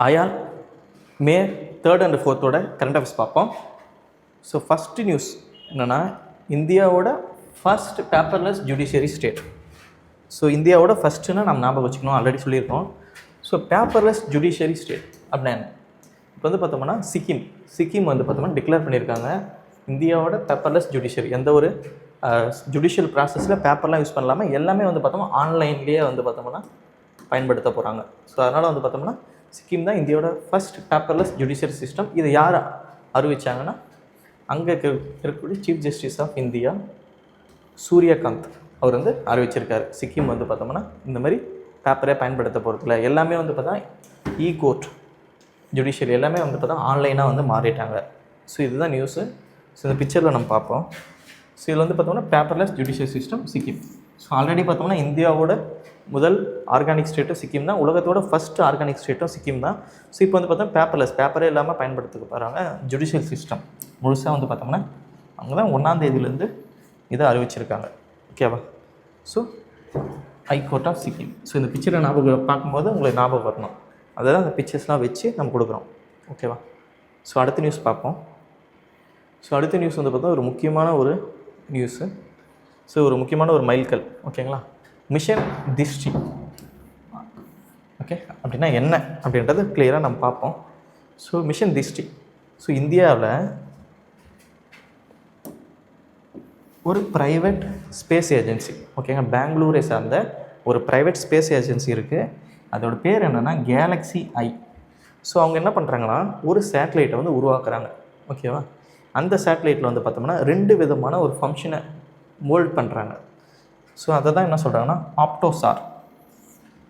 ஆயால் மே 3rd and 4th current affairs பார்ப்போம். So first news என்னென்னா, இந்தியாவோட first paperless judiciary state. So இந்தியாவோட ஃபஸ்ட்டுன்னு நம்ம ஞாபகம் வச்சுக்கணும், ஆல்ரெடி சொல்லியிருக்கோம். ஸோ பேப்பர்லெஸ் ஜுடிஷியரி ஸ்டேட் அப்படின்னா என்ன? இப்போ வந்து பார்த்தோம்னா சிக்கிம் வந்து பார்த்தோம்னா டிக்ளேர் பண்ணியிருக்காங்க இந்தியாவோட பேப்பர்லெஸ் ஜுடிஷியரி. எந்த ஒரு ஜுடிஷியல் ப்ராசஸில் பேப்பர்லாம் யூஸ் பண்ணலாமல் எல்லாமே வந்து பார்த்தோம்னா ஆன்லைன்லேயே வந்து பார்த்தோம்னா பயன்படுத்த போகிறாங்க. ஸோ அதனால் வந்து பார்த்தோம்னா சிக்கிம் தான் இந்தியாவோட ஃபஸ்ட் பேப்பர்லெஸ் ஜுடிஷியரி சிஸ்டம். இது யார் அறிவிச்சாங்கன்னா, அங்கே இருக்கக்கூடிய chief justice of India Suryakant அவர் வந்து அறிவிச்சிருக்காரு. சிக்கிம் வந்து பார்த்தோம்னா இந்த மாதிரி பேப்பரே பயன்படுத்த போகிறதில்ல, எல்லாமே வந்து பார்த்தா கோர்ட் ஜுடிஷியரி எல்லாமே வந்து பார்த்தா ஆன்லைனாக வந்து மாறிட்டாங்க. ஸோ இதுதான் நியூஸு. ஸோ இந்த பிக்சரில் நம்ம பார்ப்போம். ஸோ இதில் வந்து பார்த்தோம்னா paperless judicial system Sikkim. So already பார்த்தோம்னா இந்தியாவோட முதல் ஆர்கானிக் ஸ்டேட்டும் சிக்கிம் தான், உலகத்தோட ஃபஸ்ட்டு ஆர்கானிக் ஸ்டேட்டும் சிக்கிம் தான். ஸோ இப்போ வந்து பார்த்தோம்னா பேப்பரே இல்லாமல் பயன்படுத்த போகிறாங்க ஜுடிஷியல் சிஸ்டம் முழுசாக வந்து பார்த்தோம்னா அவங்க தான் 1ஆம் தேதியிலேருந்து இதை அறிவிச்சிருக்காங்க. ஓகேவா? So high court of Sikkim. So இந்த பிக்சரை ஞாபகம் பார்க்கும்போது உங்களுக்கு ஞாபகம் வரணும், அதை தான் அந்த பிக்சர்ஸ்லாம் வச்சு நம்ம கொடுக்குறோம். ஓகேவா? ஸோ அடுத்த நியூஸ் பார்ப்போம். ஸோ அடுத்த நியூஸ் வந்து பார்த்தா ஒரு முக்கியமான ஒரு நியூஸு. ஸோ ஒரு முக்கியமான ஒரு மைல்கல். ஓகேங்களா? மிஷன் திஷ்டி. ஓகே, அப்படின்னா என்ன அப்படின்றது கிளியராக நம்ம பார்ப்போம். So mission திஷ்டி. ஸோ இந்தியாவில் ஒரு ப்ரைவேட் ஸ்பேஸ் ஏஜென்சி, ஓகேங்க, பெங்களூரை சார்ந்த ஒரு ப்ரைவேட் ஸ்பேஸ் ஏஜென்சி இருக்குது. அதோட பேர் என்னென்னா கேலக்ஸி ஐ. ஸோ அவங்க என்ன பண்ணுறாங்கன்னா, ஒரு சேட்டலைட்டை வந்து உருவாக்குறாங்க. ஓகேவா? அந்த சேட்டலைட்டில் வந்து பார்த்தோம்னா 2 விதமான ஒரு ஃபங்க்ஷனை மோல்ட் பண்ணுறாங்க. ஸோ அதை தான் என்ன சொல்கிறாங்கன்னா ஆப்டோசார்.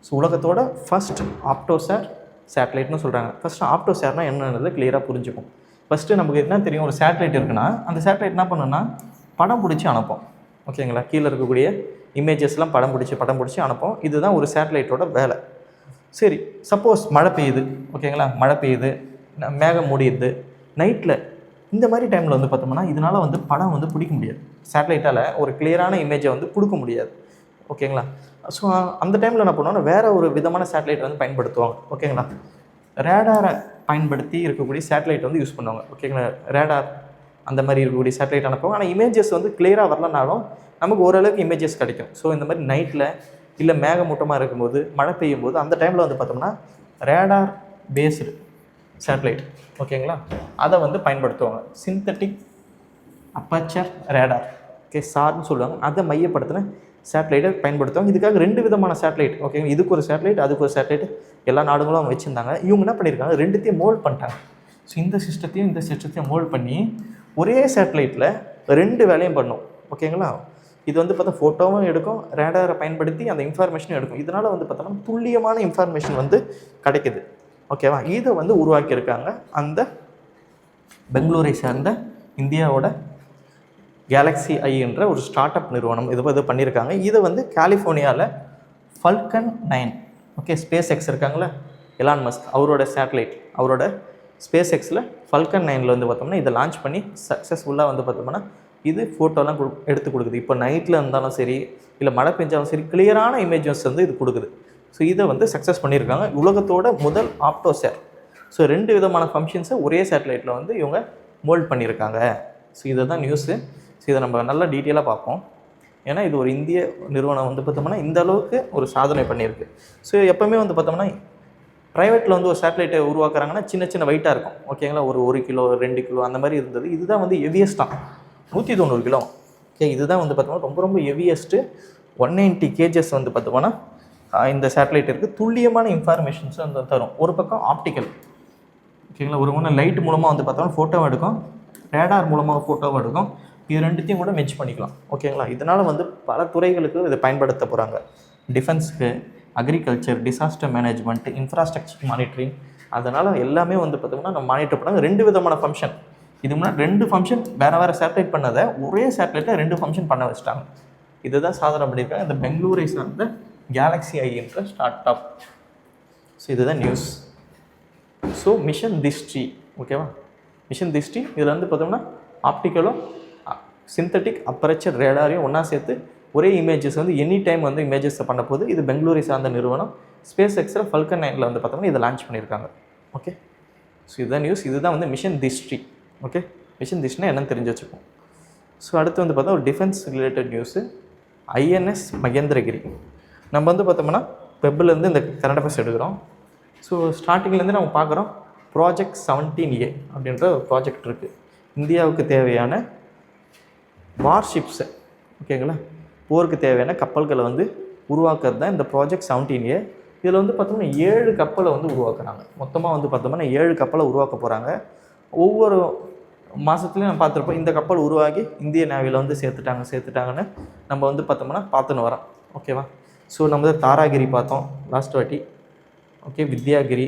ஸோ உலகத்தோட ஃபஸ்ட் ஆப்டோசார் சேட்டலைட்னு சொல்கிறாங்க. ஃபஸ்ட்டு ஆப்டோசார்னால் என்னன்றது கிளியராக புரிஞ்சுக்கும். ஃபஸ்ட்டு நமக்கு என்ன தெரியும், ஒரு சேட்டலைட் இருக்குன்னா அந்த சேட்டலைட் என்ன பண்ணுன்னா படம் பிடிச்சி அனுப்போம். ஓகேங்களா? கீழே இருக்கக்கூடிய இமேஜஸ்லாம் படம் பிடிச்சி அனுப்போம். இதுதான் ஒரு சேட்டலைட்டோட வேலை. சரி, சப்போஸ் மழை பெய்யுது, ஓகேங்களா, மழை பெய்யுது, மேகம் மூடிடுது நைட்டில், இந்த மாதிரி டைமில் வந்து பார்த்தோம்னா இதனால் வந்து படம் வந்து பிடிக்க முடியாது. சேட்டலைட்டால் ஒரு கிளியரான இமேஜை வந்து கொடுக்க முடியாது. ஓகேங்களா? ஸோ அந்த டைமில் என்ன பண்ணுவோம்னா வேறு ஒரு விதமான சேட்டலைட் வந்து பயன்படுத்துவாங்க. ஓகேங்களா? ரேடாரை பயன்படுத்தி இருக்கக்கூடிய சேட்டலைட் வந்து யூஸ் பண்ணுவாங்க. ஓகேங்களா? ரேடார் அந்த மாதிரி இருக்கக்கூடிய சேட்டலைட் அனுப்புவாங்க. ஆனால் இமேஜஸ் வந்து கிளியராக வரலனாலும் நமக்கு ஓரளவுக்கு இமேஜஸ் கிடைக்கும். ஸோ இந்த மாதிரி நைட்டில் இல்லை மேகமூட்டமாக இருக்கும்போது, மழை பெய்யும் போது, அந்த டைமில் வந்து பார்த்தோம்னா ரேடார் பேஸ்டு சேட்டலைட், ஓகேங்களா, அதை வந்து பயன்படுத்துவாங்க. சிந்தட்டிக் அப்பர்ச்சர் ரேடார், ஓகே, சார்னு சொல்லுவாங்க. அதை மையப்படுத்தின சேட்டலைட்டை பயன்படுத்துவாங்க. இதுக்காக 2 விதமான சேட்டலைட், ஓகேங்க, இதுக்கு ஒரு சேட்டலைட், அதுக்கு ஒரு சேட்டலைட் எல்லா நாடுகளும் அவங்க வச்சுருந்தாங்க. இவங்க என்ன பண்ணியிருக்காங்க, 2த்தையும் மோல்ட் பண்ணிட்டாங்க. ஸோ இந்த சிஸ்டத்தையும் மோல்ட் பண்ணி ஒரே சேட்டலைட்டில் 2 வேலையும் பண்ணும். ஓகேங்களா? இது வந்து பார்த்தா ஃபோட்டோவும் எடுக்கும், ரேடாரை பயன்படுத்தி அந்த இன்ஃபர்மேஷனும் எடுக்கும். இதனால் வந்து பார்த்தோம்னா துல்லியமான இன்ஃபர்மேஷன் வந்து கிடைக்குது. ஓகேவா? இதை வந்து உருவாக்கியிருக்காங்க அந்த பெங்களூரை சார்ந்த இந்தியாவோட கேலக்ஸி ஐ என்ற ஒரு ஸ்டார்ட் அப் நிறுவனம் இது பண்ணியிருக்காங்க. இதை வந்து கலிஃபோர்னியாவில் ஃபால்கன் 9, ஓகே, ஸ்பேஸ் எக்ஸ் இருக்காங்களே, எலான் மஸ்க், அவரோட சேட்டலைட், அவரோட ஸ்பேஸ் எக்ஸில் ஃபால்கன் 9 வந்து பார்த்தோம்னா இதை லான்ச் பண்ணி சக்ஸஸ்ஃபுல்லாக வந்து பார்த்தோம்னா இது ஃபோட்டோலாம் எடுத்து கொடுக்குது. இப்போ நைட்டில் இருந்தாலும் சரி, இல்லை மழை பெஞ்சாலும் சரி, கிளியரான இமேஜஸ் வந்து இது கொடுக்குது. ஸோ இதை வந்து சக்ஸஸ் பண்ணியிருக்காங்க. உலகத்தோட முதல் ஆப்டோசார். ஸோ 2 விதமான ஃபங்க்ஷன்ஸை ஒரே சேட்டலைட்டில் வந்து இவங்க மோல்ட் பண்ணியிருக்காங்க. ஸோ இதை தான் நியூஸு. ஸோ இதை நம்ம நல்லா டீட்டெயிலாக பார்ப்போம். ஏன்னா இது ஒரு இந்திய நிறுவனம் வந்து பார்த்தோம்னா இந்த அளவுக்கு ஒரு சாதனை பண்ணியிருக்கு. ஸோ எப்போவுமே வந்து பார்த்தோம்னா ப்ரைவேட்டில் வந்து ஒரு சேட்டலைட்டை உருவாக்குறாங்கன்னா சின்ன வெயிட்டாக இருக்கும். ஓகேங்களா? ஒரு 1 கிலோ 2 கிலோ அந்த மாதிரி இருந்தது. இதுதான் வந்து ஹெவியஸ்ட்டாக 190 கிலோ. ஓகே, இதுதான் வந்து பார்த்தோம்னா ரொம்ப ஹெவியஸ்ட்டு. 190 kgs வந்து பார்த்தோம்னா இந்த சேட்டலைட் இருக்குது. துல்லியமான இன்ஃபர்மேஷன்ஸ் வந்து தரும். ஒரு பக்கம் ஆப்டிக்கல், ஓகேங்களா, ஒரு லைட் மூலமாக வந்து பார்த்தோம்னா ஃபோட்டோவும் எடுக்கும், ரேடார் மூலமாக ஃபோட்டோவும் எடுக்கும். இது 2த்தையும் கூட மெச் பண்ணிக்கலாம். ஓகேங்களா? இதனால் வந்து பல துறைகளுக்கு இதை பயன்படுத்த போகிறாங்க. டிஃபென்ஸுக்கு, agriculture, disaster management, infrastructure monitoring, அதனால் எல்லாமே வந்து பார்த்தோம்னா நம்ம மானிட்டர் பண்ணாங்க. 2 விதமான ஃபங்க்ஷன். இது முன்னாடி 2 ஃபங்க்ஷன் வேறு சேட்டலைட் பண்ணதை ஒரே சேட்டலைட்டை 2 ஃபங்க்ஷன் பண்ண வச்சுட்டாங்க. இதுதான் சாதனை பண்ணியிருக்காங்க இந்த பெங்களூரை சார்ந்த கேலக்ஸி ஐ என்ற ஸ்டார்ட் அப். ஸோ இதுதான் நியூஸ். ஸோ மிஷன் திஷ்டி, ஓகேவா? மிஷன் திஷ்டி இதில் வந்து பார்த்தோம்னா ஆப்டிக்கலும் சிந்தட்டிக் அப்பர்ச்சர் ரேடாரையும் ஒன்றா சேர்த்து ஒரே இமேஜஸ் வந்து எனி டைம் வந்து இமேஜஸை பண்ண போது. இது பெங்களூரை சார்ந்த நிறுவனம் ஸ்பேஸ் எக்ஸில் ஃபால்கன் 9 வந்து பார்த்தோம்னா இதை லான்ச் பண்ணியிருக்காங்க. ஓகே. ஸோ இதுதான் நியூஸ். இதுதான் வந்து மிஷன் திஷ்டி. ஓகே, மிஷன் திஷ்டினா என்னன்னு தெரிஞ்சு வச்சுப்போம். ஸோ அடுத்து வந்து பார்த்தா ஒரு defence related news. INS Mahendragiri. நம்ம வந்து பார்த்தோம்னா வெப்லேருந்து இந்த கரண்ட் அஃபேர்ஸ் எடுக்கிறோம். ஸோ ஸ்டார்டிங்லேருந்து நம்ம பார்க்குறோம் ப்ராஜெக்ட் 17A அப்படின்ற ஒரு ப்ராஜெக்ட் இருக்குது. இந்தியாவுக்கு தேவையான வார்ஷிப்ஸை, ஓகேங்களா, போருக்கு தேவையான கப்பல்களை வந்து உருவாக்குறது தான் இந்த ப்ராஜெக்ட் 17A. இதில் வந்து பார்த்தோம்னா 7 கப்பலை வந்து உருவாக்குறாங்க. மொத்தமாக வந்து பார்த்தோம்னா 7 கப்பலை உருவாக்க போகிறாங்க. ஒவ்வொரு மாதத்துலையும் நம்ம பார்த்துருப்போம் இந்த கப்பல் உருவாகி இந்திய நேவியில் வந்து சேர்த்துட்டாங்கன்னு நம்ம வந்து பார்த்தோம்னா பார்த்துன்னு வரோம். ஓகேவா. ஸோ நம்ம தாராகிரி பார்த்தோம் லாஸ்ட் வாட்டி. ஓகே, வித்யாகிரி,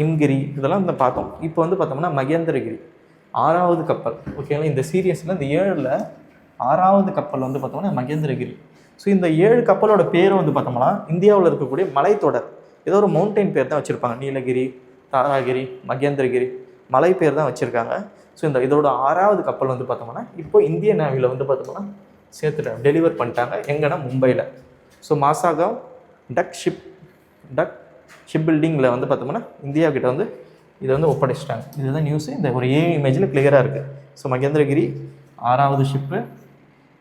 இம்கிரி இதெல்லாம் வந்து பார்த்தோம். இப்போ வந்து பார்த்தோம்னா மகேந்திரகிரி 6வது கப்பல். ஓகேங்களா, இந்த சீரியஸில் இந்த 7ல் 6வது கப்பல் வந்து பார்த்தோம்னா மகேந்திரகிரி. ஸோ இந்த 7 கப்பலோட பேரும் வந்து பார்த்தோம்னா இந்தியாவில் இருக்கக்கூடிய மலைத்தொடர் ஏதோ ஒரு மவுண்டைன் பேர் தான் வச்சுருப்பாங்க. நீலகிரி, தாராகிரி, மகேந்திரகிரி மலை பேர் தான் வச்சுருக்காங்க. ஸோ இதோட 6வது கப்பல் வந்து பார்த்தோம்னா இப்போ இந்திய நேவியில் வந்து பார்த்தோம்னா சேர்த்துட்டாங்க, டெலிவர் பண்ணிட்டாங்க. எங்கன்னா மும்பையில். ஸோ மாசாகாவ் டக் ஷிப் பில்டிங்கில் வந்து பார்த்தோம்னா இந்தியாவுக்கிட்ட வந்து இதை வந்து ஒப்படைச்சிட்டாங்க. இதுதான் நியூஸு. இந்த ஒரு இமேஜில் கிளியராக இருக்குது. ஸோ மகேந்திரகிரி 6வது ஷிப்பு,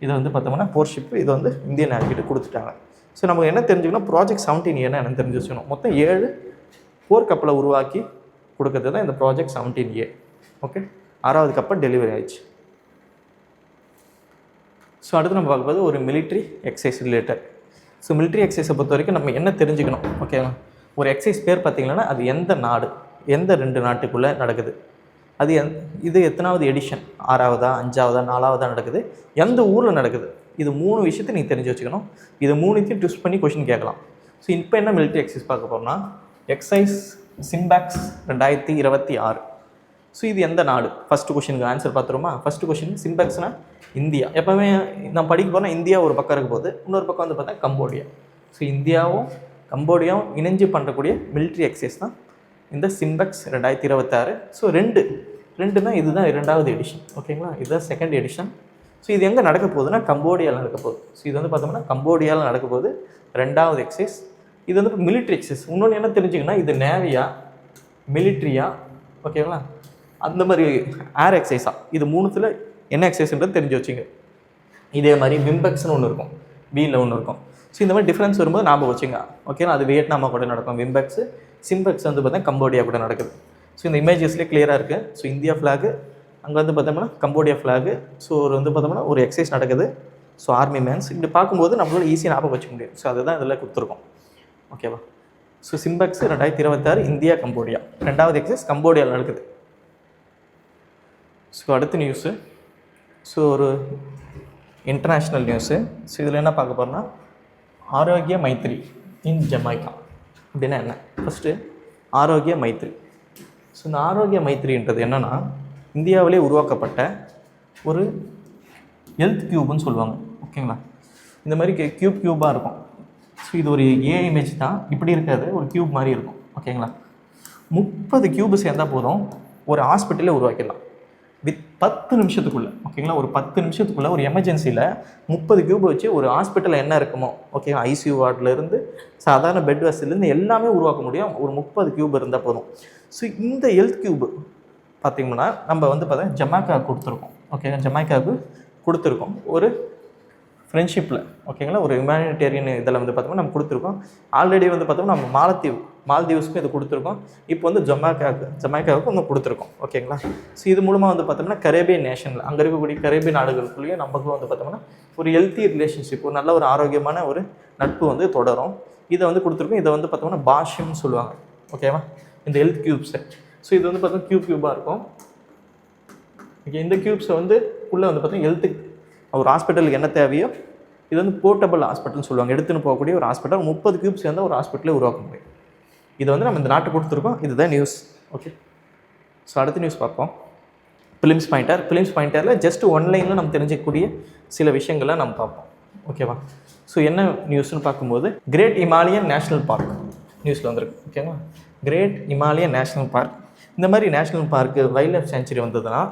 இதை வந்து பார்த்தோம்னா 4 ஷிப்பு, இதை வந்து இந்திய நேவிக்கிட்ட கொடுத்துட்டாங்க. ஸோ நமக்கு என்ன தெரிஞ்சுக்கணும், ப்ராஜெக்ட் 17A என்னன்னு தெரிஞ்சு வச்சுக்கணும். மொத்தம் 7 போர் கப்பலை உருவாக்கி கொடுக்கறது தான் இந்த ப்ராஜெக்ட் 17A. ஓகே, 6வது கப்பல் டெலிவரி ஆயிடுச்சு. ஸோ அடுத்து நம்ம பார்க்கும்போது ஒரு military exercise related. So military எக்ஸசைஸை பொறுத்த வரைக்கும் நம்ம என்ன தெரிஞ்சுக்கணும், ஓகேங்களா. ஒரு எக்ஸசைஸ் பேர் பார்த்திங்கன்னா அது எந்த நாடு, எந்த 2 நாட்டுக்குள்ளே நடக்குது, அது இது எத்தனாவது எடிஷன், 6வதா 5வதா 4வதா நடக்குது, எந்த ஊரில் நடக்குது, இது 3 விஷயத்தை நீங்கள் தெரிஞ்சு வச்சுக்கணும். இது 3த்தையும் ட்விஸ்ட் பண்ணி கொஷின் கேட்கலாம். ஸோ இப்போ என்ன மிலிட்ரி எக்ஸசைஸ் பார்க்க போகிறோம்னா எக்ஸசைஸ் சிம்பாக்ஸ் 2026. ஸோ இது எந்த நாடு, ஃபஸ்ட்டு கொஷினுக்கு ஆன்சர் பார்த்துருமா. ஃபஸ்ட்டு கொஷின் சிம்பாக்ஸ்னால் இந்தியா. எப்போவுமே நான் படிக்க போனால் இந்தியா ஒரு பக்கம் இருக்க போது, இன்னொரு பக்கம் வந்து பார்த்தா கம்போடியா. ஸோ இந்தியாவும் கம்போடியாவும் இணைஞ்சு பண்ணக்கூடிய மிலிட்ரி எக்ஸசைஸ் தான் இந்த சிம்பெக்ஸ் 2026. ஸோ ரெண்டு தான், இதுதான் 2வது எடிஷன். ஓகேங்களா, இதுதான் 2nd எடிஷன். ஸோ இது எங்கே நடக்க போகுதுன்னா கம்போடியாவில் நடக்க போகுது. ஸோ இது வந்து பார்த்தோம்னா கம்போடியாவில் நடக்க போகுது 2வது எக்ஸசைஸ். இது வந்து மிலிட்ரி எக்ஸசைஸ். இன்னொன்று என்ன தெரிஞ்சுங்கன்னா இது நேவியா மிலிட்ரியா, ஓகேங்களா, அந்த மாதிரி ஏர் எக்ஸசைஸா, இது 3த்தில் என்ன எக்ஸசைஸ்ன்றது தெரிஞ்சு வச்சுங்க. இதே மாதிரி விம்பெக்ஸ்னு ஒன்று இருக்கும், பியில் ஒன்று இருக்கும். ஸோ இந்த மாதிரி டிஃப்ரென்ஸ் வரும்போது ஞாபகம் வச்சுங்க. ஓகேங்களா, அது வியட்நாமா கூட நடக்கும் விம்பெக்ஸு, சிம்பெக்ஸ் வந்து பார்த்தா கம்போடியா கூட நடக்குது. ஸோ இந்த இமேஜஸ்லேயே கிளியராக இருக்குது. ஸோ இந்தியா ஃப்ளாகு, அங்கே வந்து பார்த்தோம்னா கம்போடியா ஃப்ளாகு. ஸோ வந்து பார்த்தோம்னா ஒரு எக்ஸசைஸ் நடக்குது. ஸோ ஆர்மி மேன்ஸ் இப்படி பார்க்கும்போது நம்மளால் ஈஸியாக ஞாபகம் வச்சுக்க முடியும். ஸோ அதுதான் இதில் கொடுத்துருக்கோம். ஓகேவா. ஸோ சிம்பெக்ஸ் 2026 இந்தியா கம்போடியா 2வது எக்ஸசைஸ் கம்போடியாவில் நடக்குது. ஸோ அடுத்த நியூஸு, ஸோ ஒரு இன்டர்நேஷ்னல் நியூஸு. ஸோ இதில் என்ன பார்க்க போகிறோன்னா ஆரோக்கிய மைத்ரி இன் ஜமைக்கா அப்படின்னா என்ன. ஃபஸ்ட்டு ஆரோக்கிய மைத்ரி. ஸோ இந்த ஆரோக்கிய மைத்ரின்றது என்னென்னா இந்தியாவிலே உருவாக்கப்பட்ட ஒரு ஹெல்த் க்யூப்னு சொல்லுவாங்க. ஓகேங்களா, இந்த மாதிரி க்யூபாக இருக்கும். ஸோ இது ஒரு இமேஜ் தான், இப்படி இருக்காது, ஒரு க்யூப் மாதிரி இருக்கும். ஓகேங்களா, 30 க்யூபு சேர்ந்தால் போதும் ஒரு ஹாஸ்பிட்டலே உருவாக்கிடலாம் வித் 10 நிமிஷத்துக்குள்ளே. ஓகேங்களா, ஒரு 10 நிமிஷத்துக்குள்ளே ஒரு எமர்ஜென்சியில் 30 க்யூப் வச்சு ஒரு ஹாஸ்பிட்டலில் என்ன இருக்குமோ, ஓகேங்களா, ஐசியூ வார்டிலேருந்து சாதாரண பெட் வசதிலேருந்து எல்லாமே உருவாக்க முடியும் ஒரு 30 க்யூப் இருந்தால் போதும். ஸோ இந்த ஹெல்த் க்யூப் பார்த்திங்கன்னா நம்ம வந்து பார்த்தா ஜமைக்காவுக்கு கொடுத்துருக்கோம். ஓகேங்களா, ஜமைக்காவுக்கு கொடுத்துருக்கோம் ஒரு ஃப்ரெண்ட்ஷிப்பில். ஓகேங்களா, ஒரு ஹியூமனிடேரியன் இதில் வந்து பார்த்தோம்னா நம்ம கொடுத்துருக்கோம். ஆல்ரெடி வந்து பார்த்தோம்னா நம்ம மால்தீவ்ஸ்க்கும் இது கொடுத்துருக்கோம். இப்போ வந்து ஜமைக்காவுக்கு வந்து கொடுத்துருக்கோம். ஓகேங்களா, ஸோ இது மூலமாக வந்து பார்த்தோம்னா கரேபியன் நேஷனில் அங்கே இருக்கக்கூடிய கரேபியன் நாடுகளுக்குள்ளேயும் நமக்கும் வந்து பார்த்தோம்னா ஒரு ஹெல்த்தி ரிலேஷன்ஷிப், ஒரு நல்ல ஒரு ஆரோக்கியமான ஒரு நட்பு வந்து தொடரும். இதை வந்து கொடுத்துருக்கோம். இதை வந்து பார்த்தோம்னா பாஷ்யம்னு சொல்லுவாங்க. ஓகேவா, இந்த ஹெல்த் க்யூப்ஸை. ஸோ இது வந்து பார்த்தோம்னா க்யூபாக இருக்கும். ஓகே, இந்த க்யூப்ஸை வந்து உள்ளே வந்து பார்த்தோம்னா ஹெல்த்துக்கு ஒரு ஹாஸ்பிட்டலுக்கு என்ன தேவையோ, இது வந்து போர்ட்டபிள் ஹாஸ்பிட்டல்னு சொல்லுவாங்க, எடுத்துன்னு போகக்கூடிய ஒரு ஹாஸ்பிட்டல். 30 க்யூப்ஸ் சேர்ந்தால் ஒரு ஹாஸ்பிட்டலே உருவாக்க முடியும். இதை வந்து நம்ம இந்த நாட்டுக்கு கொடுத்துருக்கோம். இதுதான் நியூஸ். ஓகே, ஸோ அடுத்த நியூஸ் பார்ப்போம். பிலிம்ஸ் பாயிண்டரில் ஜஸ்ட் ஒன்லைனில் நம்ம தெரிஞ்சிக்கக்கூடிய சில விஷயங்களை நம்ம பார்ப்போம். ஓகேவா, ஸோ என்ன நியூஸ்னு பார்க்கும்போது கிரேட் இமாலயன் நேஷ்னல் பார்க் நியூஸில் வந்திருக்கு. ஓகேவா, கிரேட் இமாலயன் நேஷ்னல் பார்க். இந்த மாதிரி நேஷ்னல் பார்க்கு வைல்ட் லைஃப் சேஞ்சுரி வந்ததுன்னா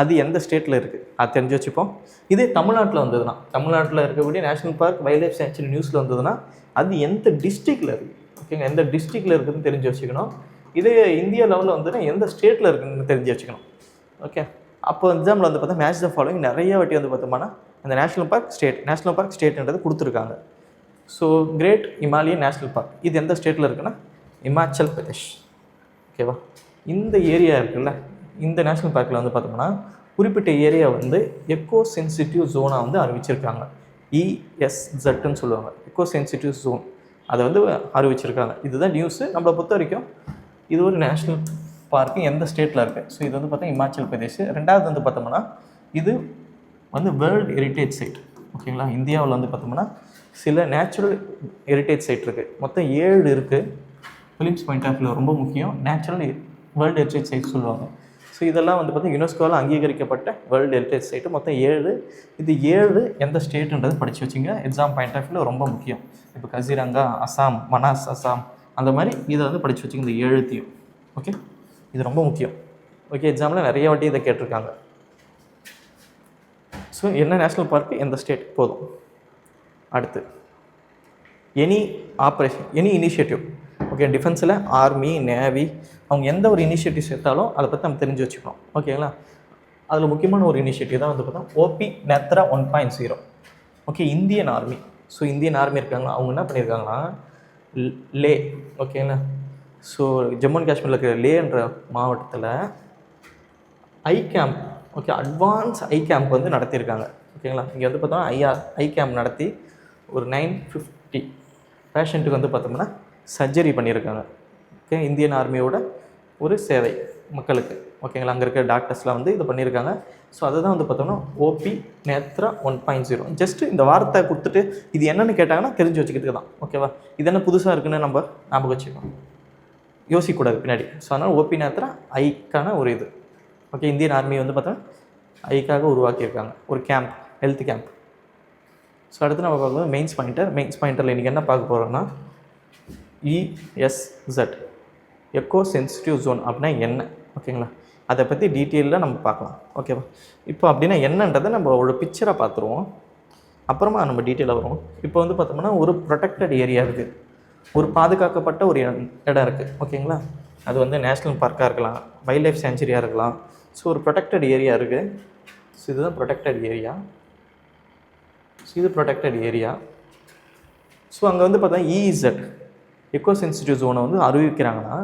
அது எந்த ஸ்டேட்டில் இருக்குது அது தெரிஞ்சு வச்சுப்போம். இதே தமிழ்நாட்டில் வந்ததுன்னா, தமிழ்நாட்டில் இருக்கக்கூடிய நேஷ்னல் பார்க் வைல்ட் லைஃப் சேஞ்சுரி நியூஸில் வந்ததுன்னா அது எந்த டிஸ்ட்ரிக்டில் இருக்குது. ஓகேங்க, எந்த டிஸ்ட்ரிக்டில் இருக்குதுன்னு தெரிஞ்சு வச்சுக்கணும். இதே இந்தியா லெவலில் வந்துன்னா எந்த ஸ்டேட்டில் இருக்குன்னு தெரிஞ்சு வச்சுக்கணும். ஓகே, அப்போ எக்ஸாம்பிள் வந்து பார்த்தா மேட்ச் த ஃபாலோவிங் நிறைய வாட்டி வந்து பார்த்தோம்னா அந்த நேஷ்னல் பார்க் ஸ்டேட்ன்றது கொடுத்துருக்காங்க. So great Himalayan national park இது எந்த ஸ்டேட்டில் இருக்குன்னா இமாச்சல் பிரதேஷ். ஓகேவா, இந்த ஏரியா இருக்குல்ல, இந்த நேஷ்னல் பார்க்கில் வந்து பார்த்தோம்னா குறிப்பிட்ட ஏரியா வந்து எக்கோ சென்சிட்டிவ் ஜோனாக வந்து அறிவிச்சிருக்காங்க. ESZன்னு சொல்லுவாங்க, எக்கோ சென்சிட்டிவ் ஜோன். அதை வந்து அறிவிச்சிருக்காங்க. இதுதான் நியூஸு. நம்மளை பொறுத்த வரைக்கும் இது ஒரு நேஷ்னல் பார்க்கு எந்த ஸ்டேட்டில் இருக்குது. ஸோ இது வந்து பார்த்தா இமாச்சல் பிரதேஷ். ரெண்டாவது வந்து பார்த்தோம்னா இது வந்து வேர்ல்டு ஹெரிட்டேஜ் சைட். ஓகேங்களா, இந்தியாவில் வந்து பார்த்தோம்னா சில நேச்சுரல் ஹெரிட்டேஜ் சைட் இருக்குது, மொத்தம் 7 இருக்குது. ஃபிலிம்ஸ் பாயிண்ட் ஆஃப் வியூ ரொம்ப முக்கியம். நேச்சுரல் வேர்ல்டு ஹெரிட்டேஜ் சைட் சொல்லுவாங்க. ஸோ இதெல்லாம் வந்து பார்த்தா யுனெஸ்கோவில் அங்கீகரிக்கப்பட்ட வேர்ல்டு ஹெரிட்டேஜ் சைட்டு மொத்தம் 7. இது 7 எந்த ஸ்டேட்டுன்றது படித்து வச்சுங்க, எக்ஸாம் பாயிண்ட் ஆஃப் வியூ ரொம்ப முக்கியம். இப்போ கசிரங்கா அசாம், மனாஸ் அசாம், அந்த மாதிரி இதை வந்து படித்து வச்சுங்க இந்த 7த்தையும். ஓகே, இது ரொம்ப முக்கியம். ஓகே, எக்ஸாமில் நிறைய வாட்டி இதை கேட்டிருக்காங்க. ஸோ என்ன நேஷ்னல் பார்க்கு எந்த ஸ்டேட் போதும். அடுத்து any operation, any initiative. Okay, டிஃபென்ஸில் ஆர்மி, நேவி, அவங்க எந்த ஒரு இனிஷியேட்டிவ் சேர்த்தாலும் அதை பற்றி நம்ம தெரிஞ்சு வச்சுக்கணும். ஓகேங்களா, அதில் முக்கியமான ஒரு இனிஷியேட்டிவ் தான் வந்து பார்த்தா OP Netra 1.0. Okay, Indian army. So Indian army இருக்காங்களா, அவங்க என்ன பண்ணியிருக்காங்கன்னா லே, ஓகேங்களா, ஸோ ஜம்மு அண்ட் காஷ்மீரில் இருக்கிற லேன்ற மாவட்டத்தில் ஐ கேம்ப், ஓகே, அட்வான்ஸ் ஐ கேம்ப் வந்து நடத்தியிருக்காங்க. ஓகேங்களா, இங்கே வந்து பார்த்தோம்னா ஐ கேம்ப் நடத்தி ஒரு 950 பேஷண்ட்டுக்கு வந்து பார்த்தோம்னா சர்ஜரி பண்ணியிருக்காங்க. ஓகே, இந்தியன் ஆர்மியோட ஒரு சேவை மக்களுக்கு. ஓகேங்களா, அங்கே இருக்கிற டாக்டர்ஸ்லாம் வந்து இது பண்ணியிருக்காங்க. ஸோ அதை தான் வந்து பார்த்தோம்னா ஓபி நேத்ரா 1.0. ஜஸ்ட்டு இந்த வார்த்தை கொடுத்துட்டு இது என்னென்னு கேட்டாங்கன்னா தெரிஞ்சு வச்சுக்கிறதுக்கு தான். ஓகேவா, இது என்ன புதுசாக இருக்குன்னு நம்ம ஞாபகம் வச்சுக்கணும், யோசிக்கக்கூடாது பின்னாடி. ஸோ அதனால் ஓபி நேத்ரா ஐக்கான ஒரு இது. ஓகே, இந்தியன் ஆர்மி வந்து பார்த்தோன்னா ஐக்காக உருவாக்கியிருக்காங்க ஒரு கேம்ப், ஹெல்த் கேம்ப். ஸோ அடுத்து நம்ம பார்க்கும்போது மெயின்ஸ் பாயிண்டரில் இன்றைக்கி என்ன பார்க்க போகிறோம்னா ESZ, எக்கோ சென்சிட்டிவ் ஜோன் அப்படின்னா என்ன. ஓகேங்களா, அதை பற்றி டீட்டெயிலாக நம்ம பார்க்கலாம். ஓகேவா, இப்போ அப்படின்னா என்னன்றதை நம்ம ஒரு பிக்சராக பார்த்துருவோம், அப்புறமா நம்ம டீட்டெயிலாக வருவோம். இப்போ வந்து பார்த்தோம்னா ஒரு ப்ரொடெக்டட் ஏரியா இருக்குது, ஒரு பாதுகாக்கப்பட்ட ஒரு இடம் இருக்குது. ஓகேங்களா, அது வந்து நேஷ்னல் பார்க்காக இருக்கலாம், வைல்ட் லைஃப் சேஞ்சுரியாக இருக்கலாம். ஸோ ஒரு ப்ரொடெக்டட் ஏரியா இருக்குது. ஸோ இதுதான் ப்ரொடெக்டட் ஏரியா. ஸோ இது ப்ரொடெக்டட் ஏரியா. ஸோ அங்கே வந்து பார்த்தா EEZ எக்கோ சென்சிட்டிவ் ஜோனை வந்து அறிவிக்கிறாங்கன்னா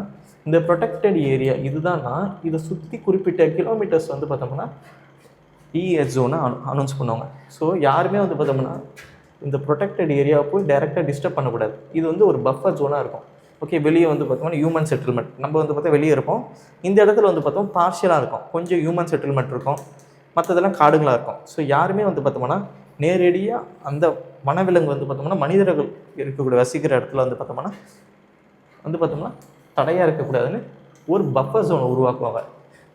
இந்த ப்ரொடெக்டட் ஏரியா இதுதான்னா இதை சுற்றி குறிப்பிட்ட கிலோமீட்டர்ஸ் வந்து பார்த்தோம்னா EEZ ஜோனை அனௌன்ஸ் பண்ணுவாங்க. ஸோ யாருமே வந்து பார்த்தோம்னா இந்த ப்ரொடெக்டட் ஏரியாவை போய் டைரெக்டாக டிஸ்டர்ப் பண்ணக்கூடாது. இது வந்து ஒரு பஃபர் ஜோனாக இருக்கும். ஓகே, வெளியே வந்து பார்த்தோம்னா ஹியூமன் செட்டில்மெண்ட், நம்ம வந்து பார்த்தா வெளியே இருப்போம். இந்த இடத்துல வந்து பார்த்தோம் பார்ஷியலாக இருக்கும், கொஞ்சம் ஹியூமன் செட்டில்மெண்ட் இருக்கும், மற்றதெல்லாம் காடுகளாக இருக்கும். ஸோ யாருமே வந்து பார்த்தோம்னா நேரடியாக அந்த வனவிலங்கு வந்து பார்த்தோம்னா மனிதர்கள் இருக்கக்கூடிய வசிக்கிற இடத்துல வந்து பார்த்தோம்னா தடையாக இருக்கக்கூடாதுன்னு ஒரு பஃபர் ஜோனை உருவாக்குவாங்க.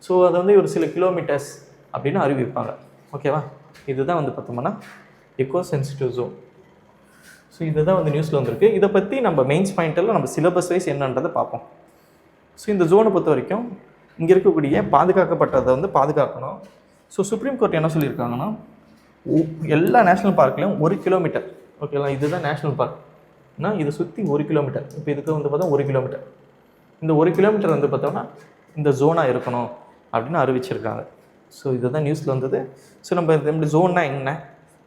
ஸோ அதை வந்து ஒரு சில கிலோமீட்டர்ஸ் அப்படின்னு அறிவிப்பாங்க. ஓகேவா, இதுதான் வந்து பார்த்தோம்னா எக்கோ சென்சிட்டிவ் ஜோன். ஸோ இதுதான் வந்து நியூஸில் வந்திருக்கு. இதை பற்றி நம்ம மெயின்ஸ் பாயிண்டில் நம்ம சிலபஸ் வைஸ் என்னன்றதை பார்ப்போம். ஸோ இந்த ஜோனை பொறுத்த வரைக்கும் இங்கே இருக்கக்கூடிய பாதுகாக்கப்பட்டதை வந்து பாதுகாக்கணும். ஸோ சுப்ரீம் கோர்ட் என்ன சொல்லியிருக்காங்கன்னா எல்லா நேஷ்னல் பார்க்லையும் 1 கிலோமீட்டர். ஓகேங்களா, இதுதான் நேஷ்னல் பார்க்னா இதை சுற்றி 1 கிலோமீட்டர். இப்போ இதுக்கு வந்து பார்த்தா 1 கிலோமீட்டர். இந்த 1 கிலோமீட்டர் வந்து பார்த்தோம்னா இந்த ஜோனாக இருக்கணும் அப்படின்னு அறிவிச்சிருக்காங்க. ஸோ இதுதான் நியூஸில் வந்தது. ஸோ நம்ம இந்த ஜோன்னா என்ன,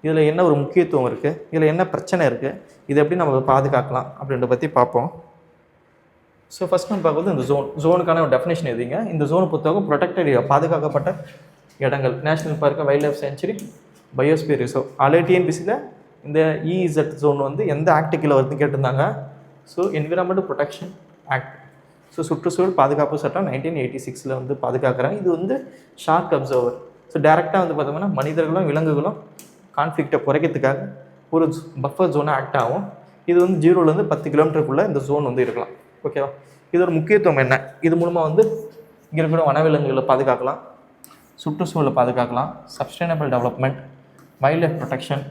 இதில் என்ன ஒரு முக்கியத்துவம் இருக்குது, இதில் என்ன பிரச்சனை இருக்குது, இதை எப்படி நம்ம பாதுகாக்கலாம் அப்படின்றத பற்றி பார்ப்போம். ஸோ ஃபஸ்ட் நம்ம பார்க்கும்போது இந்த ஜோனுக்கான ஒரு டெஃபினேஷன் எதுங்க. இந்த ஜோனை பொறுத்தவரைக்கும் ப்ரொடெக்டட் ஏரியா, பாதுகாக்கப்பட்ட இடங்கள், national park, wild life sanctuary, biosphere reserve. Already TNPSCயில் இந்த EEZ ஜோன் வந்து எந்த ஆக்ட் கீழே வருதுன்னு கேட்டிருந்தாங்க. So environment protection act. So சுற்றுச்சூழல் பாதுகாப்பு சட்டம் 1986 வந்து பாதுகாக்கிறாங்க. இது வந்து ஷார்க் அப்சர்வர். ஸோ டேரெக்டாக வந்து பார்த்தோம்னா மனிதர்களும் விலங்குகளும் கான்ஃப்ளிக்டை குறைக்கிறதுக்காக ஒரு பஃபர் ஜோனாக ஆக்ட் ஆகும். இது வந்து 0லேருந்து 10 கிலோமீட்டருக்குள்ளே இந்த ஜோன் வந்து இருக்கலாம். ஓகேவா, இதோட முக்கியத்துவம் என்ன, இது மூலமாக வந்து இங்கே இருக்கிற வனவிலங்குகளை பாதுகாக்கலாம், சுற்றுச்சூழலை பாதுகாக்கலாம், sustainable development, wild life protection,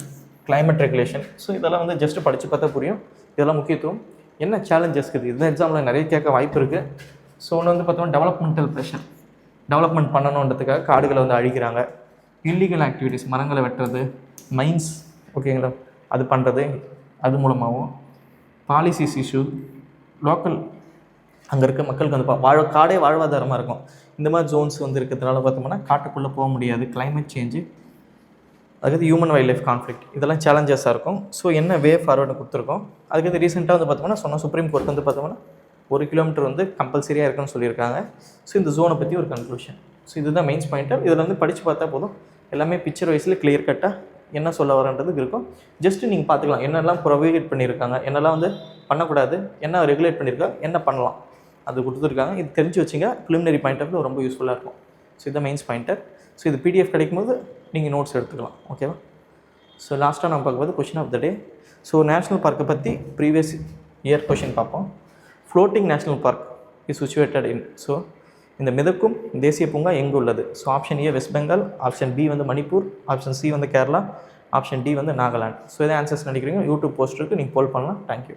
climate regulation. So இதெல்லாம் வந்து ஜஸ்ட்டு படித்து பார்த்தா புரியும். இதெல்லாம் முக்கியத்துவம். என்ன சேலஞ்சஸ் இருக்குது, இந்த எக்ஸாமில் நிறைய கேட்க வாய்ப்பு இருக்குது. ஸோ ஒன்று வந்து பார்த்தோம்னா டெவலப்மெண்டல் ப்ரெஷர், டெவலப்மெண்ட் பண்ணணுன்றதுக்காக காடுகளை வந்து அழிக்கிறாங்க. இல்லீகல் ஆக்டிவிட்டீஸ், மரங்களை வெட்டுறது, மைன்ஸ், ஓகேங்களா, அது பண்ணுறது, அது மூலமாகவும் பாலிசிஸ் இஷ்யூ, லோக்கல் அங்கே இருக்க மக்களுக்கு வந்து காடே வாழ்வாதாரமாக இருக்கும். இந்த மாதிரி ஜோன்ஸ் வந்து இருக்கிறதுனால பார்த்தோம்னா காட்டுக்குள்ளே போக முடியாது, கிளைமேட் சேஞ்சு, அதுக்கு ஹியூமன் வைல்ட் லைஃப் கான்ஃப்ளிக்ட், இதெல்லாம் சேலஞ்சஸாக இருக்கும். ஸோ என்ன வே ஃபார்வர்டு கொடுத்துருக்கோம். அதுக்கு ரீசெண்டாக வந்து பார்த்தோம்னா சுப்ரீம் கோர்ட் வந்து பார்த்தோம்னா 1 கிலோமீட்டர் வந்து கம்பல்சரியாக இருக்குன்னு சொல்லியிருக்காங்க. ஸோ இந்த ஜோனை பற்றி ஒரு கன்க்ளூஷன். ஸோ இதுதான் மெயின்ஸ் பாயிண்டர். இதில் வந்து படித்து பார்த்தா போதும், எல்லாமே பிக்சர் வைஸில் கிளியர் கட்டாக என்ன சொல்ல வரன்றது இருக்கும். ஜஸ்ட்டு நீங்கள் பார்த்துக்கலாம் என்னெல்லாம் ப்ரொவைட் பண்ணியிருக்காங்க, என்னெல்லாம் வந்து பண்ணக்கூடாது, என்ன ரெகுலேட் பண்ணியிருக்காங்க, என்ன பண்ணலாம், அது கொடுத்துருக்காங்க. இது தெரிஞ்சு வச்சிங்க, ப்ரிலிமினரி பாயிண்ட் ஆஃப் ரொம்ப யூஸ்ஃபுல்லாக இருக்கும். ஸோ இதுதான் மெயின்ஸ் பாயிண்டர். ஸோ இது பிடிஎஃப் கிடைக்கும்போது நீங்கள் நோட்ஸ் எடுத்துக்கலாம். ஓகேவா? ஸோ லாஸ்ட்டாக நம்ம பார்க்கும்போது question of the day. So national பார்க்கை பற்றி ப்ரீவியஸ் இயர் கொஷின் பார்ப்போம். Floating national park is situated in. So இந்த மிதக்கும் தேசிய பூங்கா எங்கே உள்ளது? So option A West Bengal, option B வந்து மணிப்பூர், ஆப்ஷன் சி வந்து கேரளா, ஆப்ஷன் டி வந்து நாகாலாந்து. ஸோ இதை ஆன்சர்ஸ் நினைக்கிறீங்க யூடியூப் போஸ்ட் இருக்குது, நீங்கள் போல் பண்ணலாம். தேங்க்யூ.